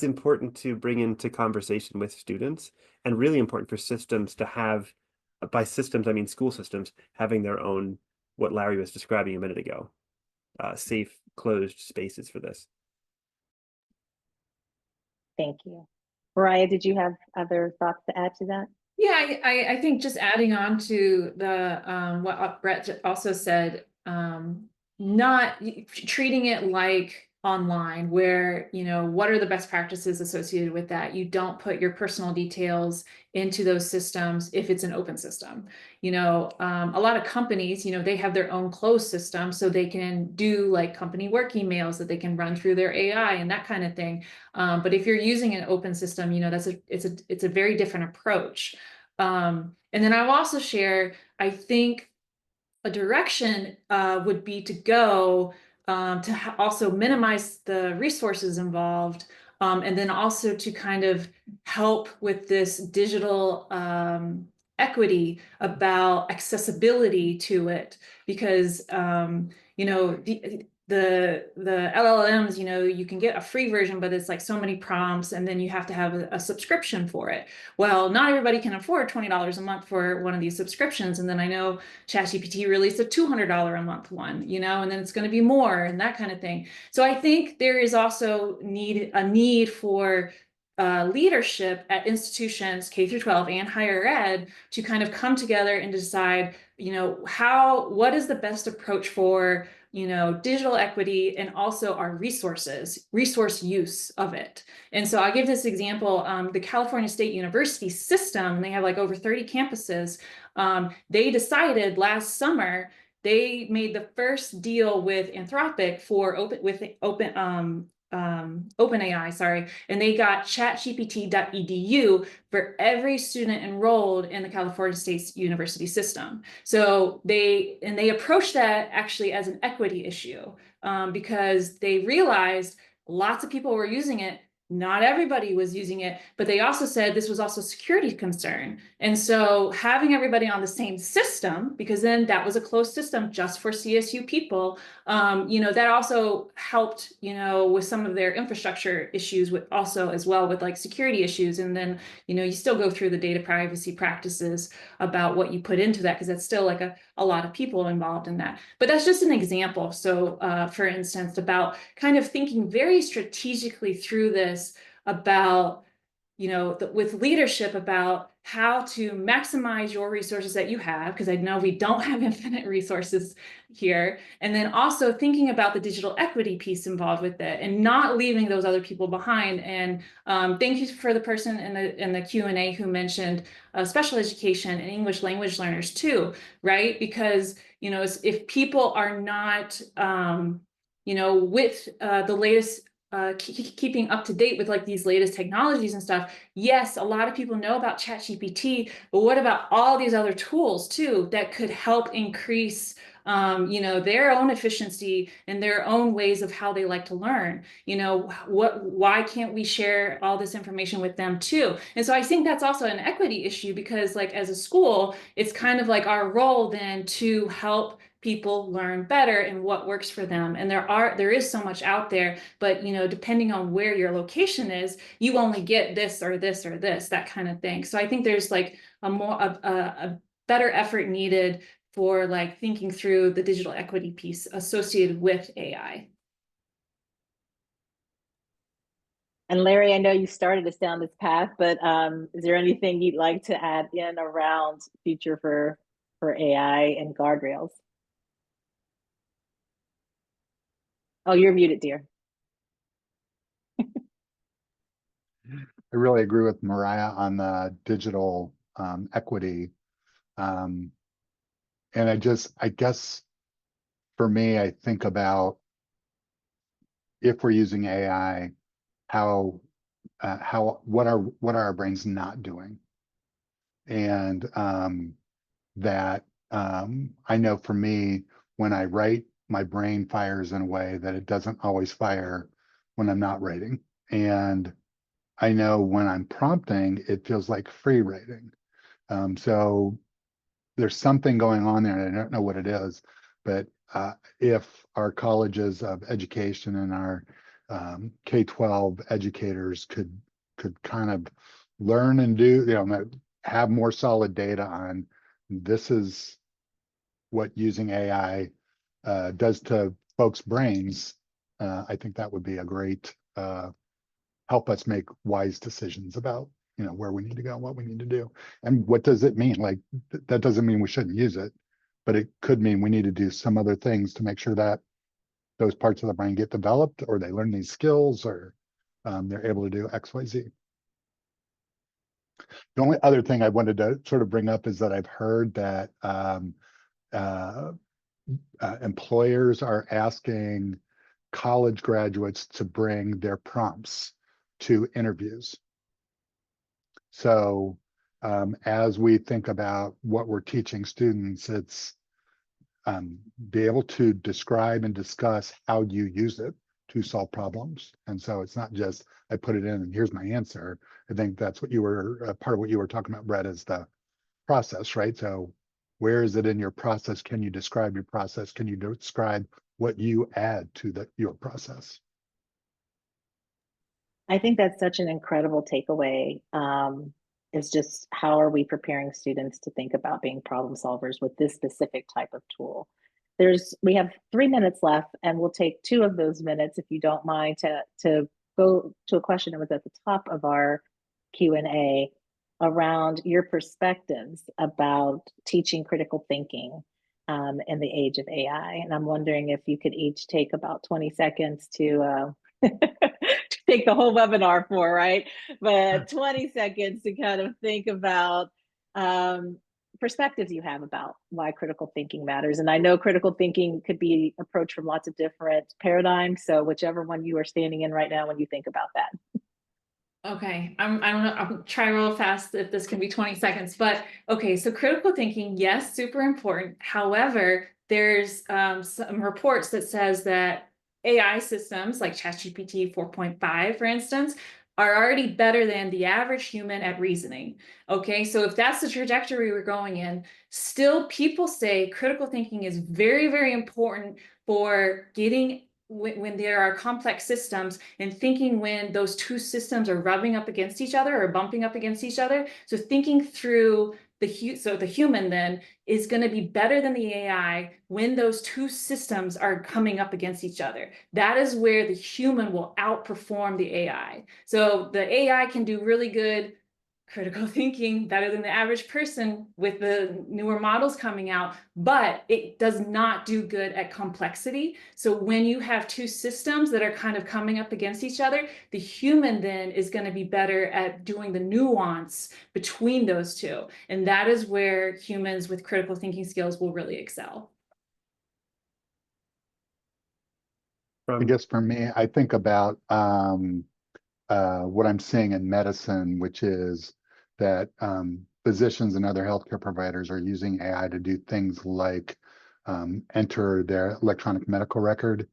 important to bring into conversation with students, and really important for systems to have, by systems, I mean school systems, having their own, what Larry was describing a minute ago, safe, closed spaces for this. Thank you. Mariah, did you have other thoughts to add to that? Yeah, I think just adding on to the what Brett also said, not treating it like online where, what are the best practices associated with that? You don't put your personal details into those systems if it's an open system. A lot of companies, they have their own closed system, so they can do like company work emails that they can run through their AI and that kind of thing. But if you're using an open system, it's a very different approach. And then I'll also share, I think a direction would be to go to also minimize the resources involved, and then also to kind of help with this digital equity about accessibility to it, because the LLMs, you can get a free version, but it's like so many prompts, and then you have to have a subscription for it. Well, not everybody can afford $20 a month for one of these subscriptions. And then I know ChatGPT released a $200 a month one, and then it's going to be more and that kind of thing. So I think there is also a need for leadership at institutions, K through 12 and higher ed, to kind of come together and decide, what is the best approach for digital equity, and also our resource use of it. And so I'll give this example. The California State University system, they have like over 30 campuses. They decided last summer, they made the first deal with Anthropic for OpenAI, sorry, and they got chatgpt.edu for every student enrolled in the California State University system. So they approached that actually as an equity issue, because they realized lots of people were using it. Not everybody was using it, but they also said this was also a security concern. And so having everybody on the same system, because then that was a closed system just for CSU people, that also helped, with some of their infrastructure issues with also as well with like security issues. And then, you still go through the data privacy practices about what you put into that, because that's still like a lot of people involved in that. But that's just an example. So for instance, about kind of thinking very strategically through this, about with leadership, about how to maximize your resources that you have, because I know we don't have infinite resources here, and then also thinking about the digital equity piece involved with it and not leaving those other people behind. And thank you for the person in the Q&A who mentioned special education and English language learners too, right? Because if people are not with the latest keeping up to date with like these latest technologies and stuff. Yes, a lot of people know about ChatGPT, but what about all these other tools too that could help increase their own efficiency and their own ways of how they like to learn. Why can't we share all this information with them too? And so I think that's also an equity issue, because like as a school, it's kind of like our role then to help people learn better and what works for them. And there is so much out there, but depending on where your location is, you only get this or this or this, that kind of thing. So I think there's like a better effort needed for like thinking through the digital equity piece associated with AI. And Larry, I know you started us down this path, but is there anything you'd like to add in around future for AI and guardrails? Oh, you're muted, dear. I really agree with Mariah on the digital equity. And I guess for me, I think about if we're using AI, what are our brains not doing? And that I know for me, when I write, my brain fires in a way that it doesn't always fire when I'm not writing. And I know when I'm prompting, it feels like free writing. So there's something going on there, and I don't know what it is, but if our colleges of education and our K-12 educators could kind of learn and do, have more solid data on this is what using AI does to folks' brains, I think that would be a great help us make wise decisions about where we need to go, what we need to do, and what does it mean. Like that doesn't mean we shouldn't use it, but it could mean we need to do some other things to make sure that those parts of the brain get developed, or they learn these skills, or they're able to do X, Y, Z. The only other thing I wanted to sort of bring up is that I've heard that employers are asking college graduates to bring their prompts to interviews. So as we think about what we're teaching students, it's be able to describe and discuss how you use it to solve problems. And so it's not just I put it in and here's my answer. I think that's what you were part of what you were talking about, Brett, is the process, right? So where is it in your process? Can you describe your process? Can you describe what you add to your process? I think that's such an incredible takeaway. It's just how are we preparing students to think about being problem solvers with this specific type of tool? We have 3 minutes left, and we'll take 2 of those minutes, if you don't mind, to go to a question that was at the top of our Q&A around your perspectives about teaching critical thinking in the age of AI. And I'm wondering if you could each take about 20 seconds to take the whole webinar for, right? But 20 seconds to kind of think about perspectives you have about why critical thinking matters. And I know critical thinking could be approached from lots of different paradigms. So whichever one you are standing in right now when you think about that. Okay, I don't know, I'll try real fast if this can be 20 seconds, but okay, so critical thinking, yes, super important. However, there's some reports that says that AI systems like ChatGPT 4.5, for instance, are already better than the average human at reasoning. Okay, so if that's the trajectory we're going in, still people say critical thinking is very, very important for getting when there are complex systems and thinking when those two systems are rubbing up against each other or bumping up against each other. So thinking through the human then is going to be better than the AI when those two systems are coming up against each other. That is where the human will outperform the AI. So the AI can do really good critical thinking better than the average person with the newer models coming out, but it does not do good at complexity. So when you have two systems that are kind of coming up against each other, the human then is going to be better at doing the nuance between those two. And that is where humans with critical thinking skills will really excel. I guess for me, I think about what I'm seeing in medicine, which is that physicians and other healthcare providers are using AI to do things like enter their electronic medical record.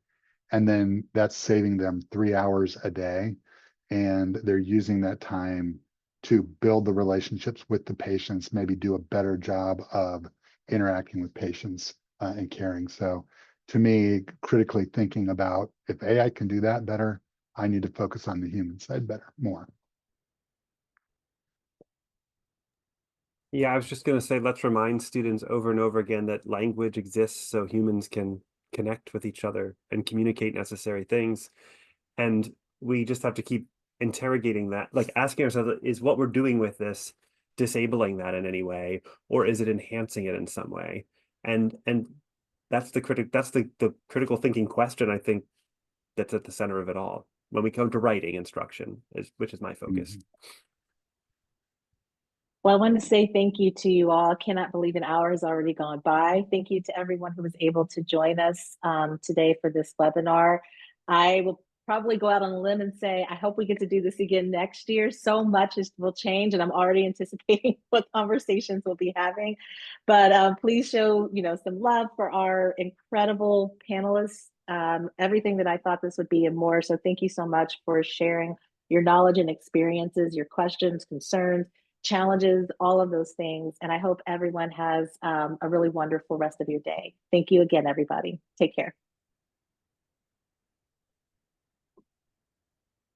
And then that's saving them 3 hours a day. And they're using that time to build the relationships with the patients, maybe do a better job of interacting with patients and caring. So to me, critically thinking about if AI can do that better, I need to focus on the human side more. Yeah, I was just going to say, let's remind students over and over again that language exists so humans can connect with each other and communicate necessary things. And we just have to keep interrogating that, like asking ourselves, is what we're doing with this disabling that in any way, or is it enhancing it in some way? And that's the critical thinking question, I think, that's at the center of it all when we come to writing instruction, which is my focus. Well, I want to say thank you to you all. I cannot believe an hour has already gone by. Thank you to everyone who was able to join us today for this webinar. I will probably go out on a limb and say, I hope we get to do this again next year. So much will change, and I'm already anticipating what conversations we'll be having. But please show, some love for our incredible panelists. Everything that I thought this would be and more. So thank you so much for sharing your knowledge and experiences, your questions, concerns, challenges, all of those things. And I hope everyone has a really wonderful rest of your day. Thank you again, everybody. Take care.